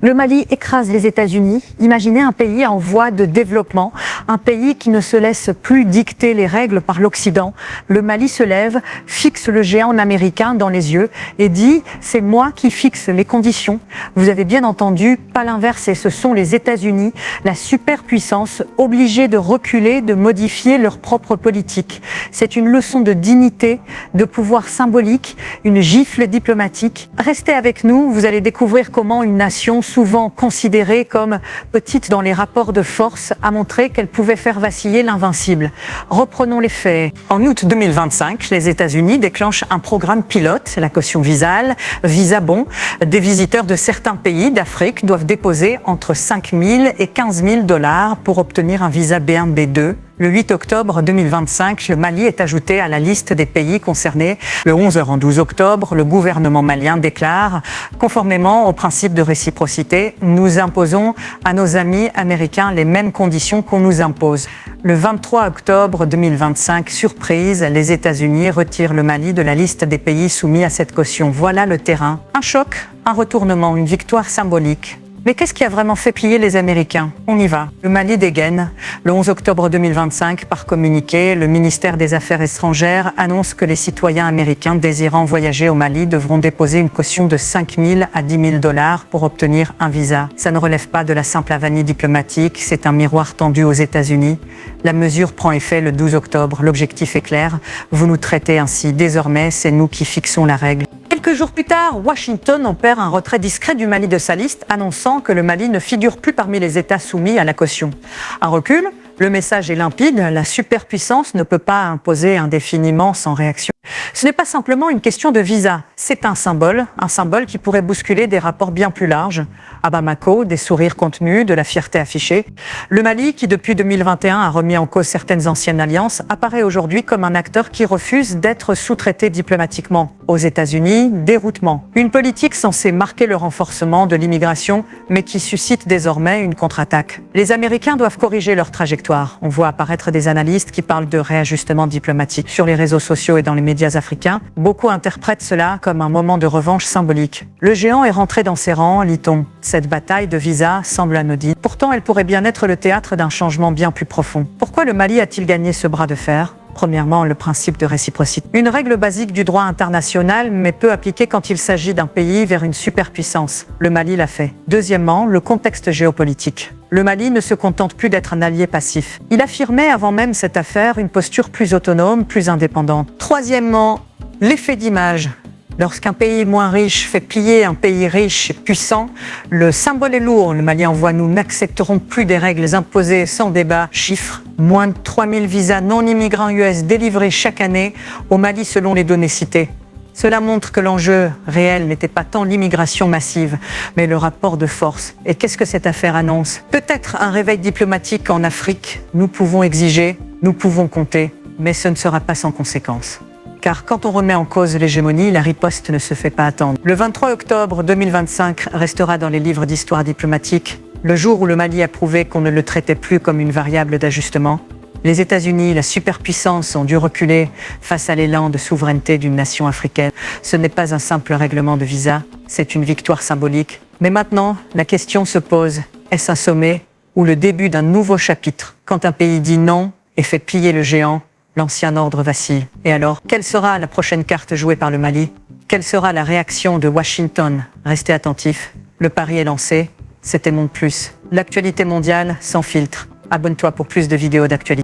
Le Mali écrase les États-Unis. Imaginez un pays en voie de développement, un pays qui ne se laisse plus dicter les règles par l'Occident. Le Mali se lève, fixe le géant américain dans les yeux et dit « c'est moi qui fixe les conditions ». Vous avez bien entendu, pas l'inverse, et ce sont les États-Unis, la superpuissance, obligée de reculer, de modifier leur propre politique. C'est une leçon de dignité, de pouvoir symbolique, une gifle diplomatique. Restez avec nous, vous allez découvrir comment une nation souvent considérée comme petite dans les rapports de force, a montré qu'elle pouvait faire vaciller l'invincible. Reprenons les faits. En août 2025, les États-Unis déclenchent un programme pilote, la caution visale, Visa Bon. Des visiteurs de certains pays d'Afrique doivent déposer entre 5 000 et 15 000 $ pour obtenir un visa B1, B2. Le 8 octobre 2025, le Mali est ajouté à la liste des pays concernés. Le 11h12 octobre, le gouvernement malien déclare, conformément au principe de réciprocité, nous imposons à nos amis américains les mêmes conditions qu'on nous impose. Le 23 octobre 2025, surprise, les États-Unis retirent le Mali de la liste des pays soumis à cette caution. Voilà le terrain. Un choc, un retournement, une victoire symbolique. Mais qu'est-ce qui a vraiment fait plier les Américains? On y va. Le Mali dégaine. Le 11 octobre 2025, par communiqué, le ministère des Affaires étrangères annonce que les citoyens américains désirant voyager au Mali devront déposer une caution de 5 000 à 10 000 $ pour obtenir un visa. Ça ne relève pas de la simple avanie diplomatique, c'est un miroir tendu aux États-Unis. La mesure prend effet le 12 octobre. L'objectif est clair. Vous nous traitez ainsi. Désormais, c'est nous qui fixons la règle. Quelques jours plus tard, Washington opère un retrait discret du Mali de sa liste, annonçant que le Mali ne figure plus parmi les États soumis à la caution. Un recul, le message est limpide, la superpuissance ne peut pas imposer indéfiniment sans réaction. Ce n'est pas simplement une question de visa, c'est un symbole qui pourrait bousculer des rapports bien plus larges. À Bamako, des sourires contenus, de la fierté affichée. Le Mali, qui depuis 2021 a remis en cause certaines anciennes alliances, apparaît aujourd'hui comme un acteur qui refuse d'être sous-traité diplomatiquement. Aux États-Unis, déroutement. Une politique censée marquer le renforcement de l'immigration, mais qui suscite désormais une contre-attaque. Les Américains doivent corriger leur trajectoire. On voit apparaître des analystes qui parlent de réajustement diplomatique. Sur les réseaux sociaux et dans les médias africains, beaucoup interprètent cela comme un moment de revanche symbolique. Le géant est rentré dans ses rangs, lit-on. Cette bataille de visa semble anodine. Pourtant, elle pourrait bien être le théâtre d'un changement bien plus profond. Pourquoi le Mali a-t-il gagné ce bras de fer ? Premièrement, le principe de réciprocité. Une règle basique du droit international, mais peu appliquée quand il s'agit d'un pays vers une superpuissance. Le Mali l'a fait. Deuxièmement, le contexte géopolitique. Le Mali ne se contente plus d'être un allié passif. Il affirmait avant même cette affaire une posture plus autonome, plus indépendante. Troisièmement, l'effet d'image. Lorsqu'un pays moins riche fait plier un pays riche et puissant, le symbole est lourd. Le Mali envoie « Nous n'accepterons plus des règles imposées sans débat ». Chiffre, moins de 3 000 visas non-immigrants US délivrés chaque année au Mali selon les données citées. Cela montre que l'enjeu réel n'était pas tant l'immigration massive, mais le rapport de force. Et qu'est-ce que cette affaire annonce? Peut-être un réveil diplomatique en Afrique. Nous pouvons exiger, nous pouvons compter, mais ce ne sera pas sans conséquences. Car quand on remet en cause l'hégémonie, la riposte ne se fait pas attendre. Le 23 octobre 2025 restera dans les livres d'histoire diplomatique, le jour où le Mali a prouvé qu'on ne le traitait plus comme une variable d'ajustement. Les États-Unis, la superpuissance, ont dû reculer face à l'élan de souveraineté d'une nation africaine. Ce n'est pas un simple règlement de visa, c'est une victoire symbolique. Mais maintenant, la question se pose, est-ce un sommet ou le début d'un nouveau chapitre? Quand un pays dit non et fait plier le géant, l'ancien ordre vacille. Et alors, quelle sera la prochaine carte jouée par le Mali? Quelle sera la réaction de Washington? Restez attentifs, le pari est lancé, c'était Monde Plus. L'actualité mondiale sans filtre. Abonne-toi pour plus de vidéos d'actualité.